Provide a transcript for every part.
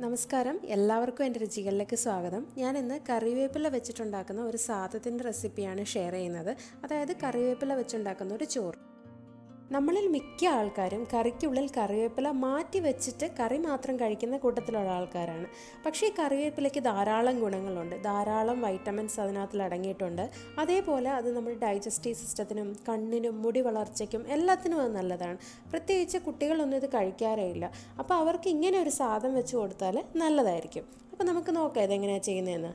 നമസ്കാരം, എല്ലാവർക്കും എൻ്റെ രുചികളിലേക്ക് സ്വാഗതം. ഞാൻ ഇന്ന് കറിവേപ്പില വെച്ചിട്ടുണ്ടാക്കുന്ന ഒരു സാധനത്തിൻ്റെ റെസിപ്പിയാണ് ഷെയർ ചെയ്യുന്നത്. അതായത് കറിവേപ്പില വെച്ചുണ്ടാക്കുന്ന ഒരു ചോറ്. നമ്മളിൽ മിക്ക ആൾക്കാരും കറിക്കുള്ളിൽ കറിവേപ്പില മാറ്റി വെച്ചിട്ട് കറി മാത്രം കഴിക്കുന്ന കൂട്ടത്തിലുള്ള ആൾക്കാരാണ്. പക്ഷേ ഈ കറിവേപ്പിലയ്ക്ക് ധാരാളം ഗുണങ്ങളുണ്ട്, ധാരാളം വൈറ്റമിൻസ് അതിനകത്തിൽ അടങ്ങിയിട്ടുണ്ട്. അതേപോലെ അത് നമ്മുടെ ഡൈജസ്റ്റീവ് സിസ്റ്റത്തിനും കണ്ണിനും മുടി വളർച്ചയ്ക്കും എല്ലാത്തിനും അത് നല്ലതാണ്. പ്രത്യേകിച്ച് കുട്ടികളൊന്നും ഇത് കഴിക്കാറേ ഇല്ല. അപ്പോൾ അവർക്ക് ഇങ്ങനെ ഒരു സാധനം വെച്ച് കൊടുത്താൽ നല്ലതായിരിക്കും. അപ്പോൾ നമുക്ക് നോക്കാം ഇതെങ്ങനെയാണ് ചെയ്യുന്നതെന്ന്.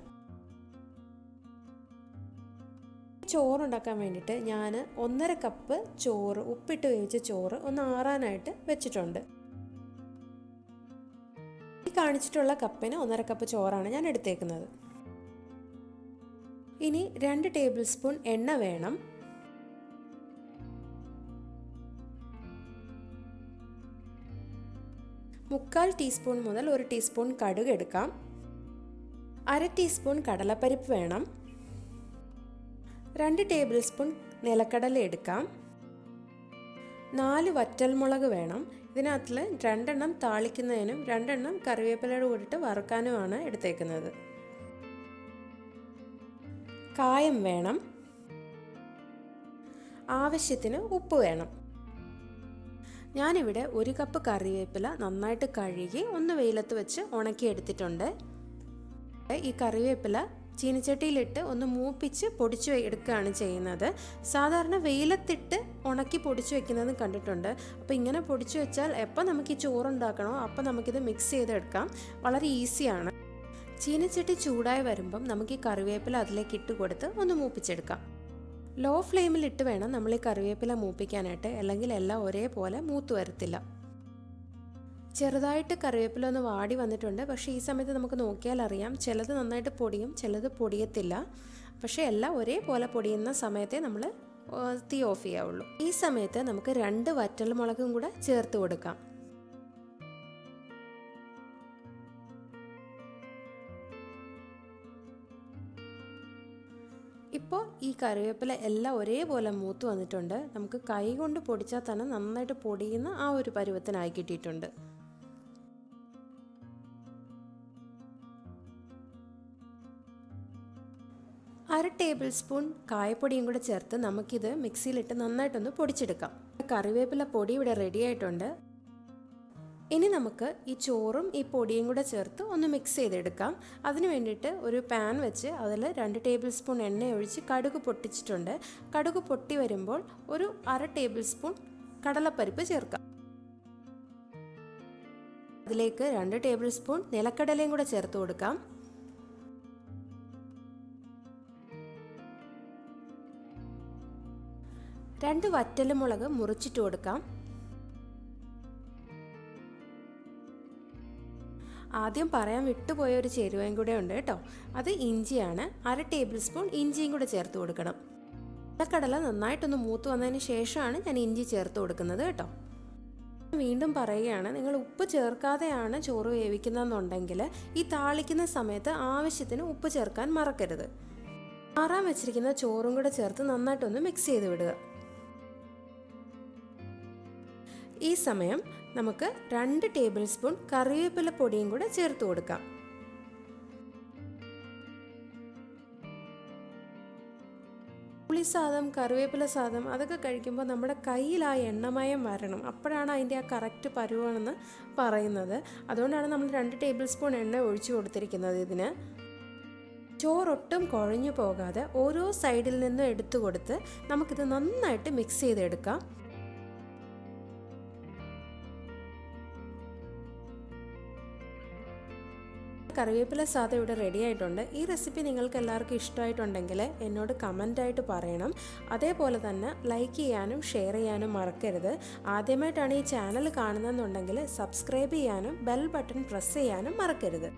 ചോറുണ്ടാക്കാൻ വേണ്ടിയിട്ട് ഞാൻ 1.5 കപ്പ് ചോറ്, ഉപ്പിട്ട് വേവിച്ച ചോറ് ഒന്ന് ആറാനായിട്ട് വെച്ചിട്ടുണ്ട്. ഈ കാണിച്ചിട്ടുള്ള കപ്പിന് 1.5 കപ്പ് ചോറാണ് ഞാൻ എടുത്തേക്കുന്നത്. ഇനി 2 ടേബിൾ സ്പൂൺ എണ്ണ വേണം. മുക്കാൽ ടീസ്പൂൺ മുതൽ 1 ടീസ്പൂൺ കടുക് എടുക്കാം. 1/2 ടീസ്പൂൺ കടലപ്പരിപ്പ് വേണം. 2 ടേബിൾ സ്പൂൺ നിലക്കടല എടുക്കാം. 4 വറ്റൽമുളക് വേണം. ഇതിനകത്തിൽ 2 എണ്ണം താളിക്കുന്നതിനും 2 എണ്ണം കറിവേപ്പിലയുടെ കൂടിയിട്ട് വറുക്കാനുമാണ് എടുത്തേക്കുന്നത്. കായം വേണം. ആവശ്യത്തിന് ഉപ്പ് വേണം. ഞാനിവിടെ 1 കപ്പ് കറിവേപ്പില നന്നായിട്ട് കഴുകി ഒന്ന് വെയിലത്ത് വെച്ച് ഉണക്കി എടുത്തിട്ടുണ്ട്. ഈ കറിവേപ്പില ചീനിച്ചട്ടിയിലിട്ട് ഒന്ന് മൂപ്പിച്ച് പൊടിച്ചു എടുക്കുകയാണ് ചെയ്യുന്നത്. സാധാരണ വെയിലത്തിട്ട് ഉണക്കി പൊടിച്ചു വെക്കുന്നത് കണ്ടിട്ടുണ്ട്. അപ്പോൾ ഇങ്ങനെ പൊടിച്ചു വെച്ചാൽ എപ്പോൾ നമുക്ക് ഈ ചോറുണ്ടാക്കണോ അപ്പോൾ നമുക്കിത് മിക്സ് ചെയ്തെടുക്കാം. വളരെ ഈസിയാണ്. ചീനിച്ചട്ടി ചൂടായി വരുമ്പം നമുക്ക് ഈ കറിവേപ്പില അതിലേക്ക് ഇട്ട് കൊടുത്ത് ഒന്ന് മൂപ്പിച്ചെടുക്കാം. ലോ ഫ്ലെയിമിൽ ഇട്ട് വേണം നമ്മൾ ഈ കറിവേപ്പില മൂപ്പിക്കാനായിട്ട്, അല്ലെങ്കിൽ എല്ലാം ഒരേപോലെ മൂത്ത് വരത്തില്ല. ചെറുതായിട്ട് കറിവേപ്പില ഒന്ന് വാടി വന്നിട്ടുണ്ട്. പക്ഷേ ഈ സമയത്ത് നമുക്ക് നോക്കിയാൽ അറിയാം, ചിലത് നന്നായിട്ട് പൊടിയും ചിലത് പൊടിയത്തില്ല. പക്ഷേ എല്ലാം ഒരേപോലെ പൊടിയുന്ന സമയത്തെ നമ്മൾ തീ ഓഫ് ചെയ്യാവുള്ളൂ. ഈ സമയത്ത് നമുക്ക് 2 വറ്റൽമുളകും കൂടെ ചേർത്ത് കൊടുക്കാം. ഇപ്പോൾ ഈ കറിവേപ്പില എല്ലാം ഒരേപോലെ മൂത്ത് വന്നിട്ടുണ്ട്. നമുക്ക് കൈ കൊണ്ട് പൊടിച്ചാൽ തന്നെ നന്നായിട്ട് പൊടിയുന്ന ആ ഒരു പരുവത്തിനായി കിട്ടിയിട്ടുണ്ട്. അര ടേബിൾ സ്പൂൺ കായപ്പൊടിയും കൂടെ ചേർത്ത് നമുക്കിത് മിക്സിയിലിട്ട് നന്നായിട്ടൊന്ന് പൊടിച്ചെടുക്കാം. കറിവേപ്പില പൊടി ഇവിടെ റെഡി ആയിട്ടുണ്ട്. ഇനി നമുക്ക് ഈ ചോറും ഈ പൊടിയും കൂടെ ചേർത്ത് ഒന്ന് മിക്സ് ചെയ്തെടുക്കാം. അതിന് വേണ്ടിയിട്ട് ഒരു പാൻ വെച്ച് അതിൽ 2 ടേബിൾ സ്പൂൺ എണ്ണ ഒഴിച്ച് കടുക് പൊട്ടിച്ചിട്ടുണ്ട്. കടുക് പൊട്ടി വരുമ്പോൾ ഒരു അര ടേബിൾ സ്പൂൺ കടലപ്പരിപ്പ് ചേർക്കാം. അതിലേക്ക് 2 ടേബിൾ സ്പൂൺ നിലക്കടലയും കൂടെ ചേർത്ത് കൊടുക്കാം. 2 വറ്റൽമുളക് മുറിച്ചിട്ട് കൊടുക്കാം. ആദ്യം പറയാൻ വിട്ടുപോയ ഒരു ചേരുവയും കൂടെ ഉണ്ട് കേട്ടോ. അത് ഇഞ്ചിയാണ്. അര ടേബിൾ സ്പൂൺ ഇഞ്ചിയും കൂടെ ചേർത്ത് കൊടുക്കണം. കടല നന്നായിട്ടൊന്ന് മൂത്ത് വന്നതിന് ശേഷമാണ് ഞാൻ ഇഞ്ചി ചേർത്ത് കൊടുക്കുന്നത് കേട്ടോ. വീണ്ടും പറയുകയാണ്, നിങ്ങൾ ഉപ്പ് ചേർക്കാതെയാണ് ചോറ് വേവിക്കുന്നതെന്നുണ്ടെങ്കിൽ ഈ താളിക്കുന്ന സമയത്ത് ആവശ്യത്തിന് ഉപ്പ് ചേർക്കാൻ മറക്കരുത്. ആറാൻ വെച്ചിരിക്കുന്ന ചോറും കൂടെ ചേർത്ത് നന്നായിട്ടൊന്ന് മിക്സ് ചെയ്ത് വിടുക. ഈ സമയം നമുക്ക് 2 ടേബിൾ സ്പൂൺ കറിവേപ്പില പൊടിയും കൂടെ ചേർത്ത് കൊടുക്കാം. പുളി സാദം, കറിവേപ്പില സാദം അതൊക്കെ കഴിക്കുമ്പോൾ നമ്മുടെ കയ്യിൽ ആ എണ്ണമയം വരണം. അപ്പോഴാണ് അതിൻ്റെ ആ കറക്റ്റ് പരുവാണെന്ന് പറയുന്നത്. അതുകൊണ്ടാണ് നമ്മൾ 2 ടേബിൾ സ്പൂൺ എണ്ണ ഒഴിച്ചു കൊടുത്തിരിക്കുന്നത്. ഇതിന് ചോറൊട്ടും കുഴഞ്ഞു പോകാതെ ഓരോ സൈഡിൽ നിന്നും എടുത്തു കൊടുത്ത് നമുക്കിത് നന്നായിട്ട് മിക്സ് ചെയ്തെടുക്കാം. കറിവേപ്പില സാദം ഇവിടെ റെഡി ആയിട്ടുണ്ട്. ഈ റെസിപ്പി നിങ്ങൾക്ക് എല്ലാവർക്കും ഇഷ്ടമായിട്ടുണ്ടെങ്കിൽ എന്നോട് കമൻ്റായിട്ട് പറയണം. അതേപോലെ തന്നെ ലൈക്ക് ചെയ്യാനും ഷെയർ ചെയ്യാനും മറക്കരുത്. ആദ്യമായിട്ടാണ് ഈ ചാനൽ കാണുന്നതെന്നുണ്ടെങ്കിൽ സബ്സ്ക്രൈബ് ചെയ്യാനും ബെൽ ബട്ടൺ പ്രസ് ചെയ്യാനും മറക്കരുത്.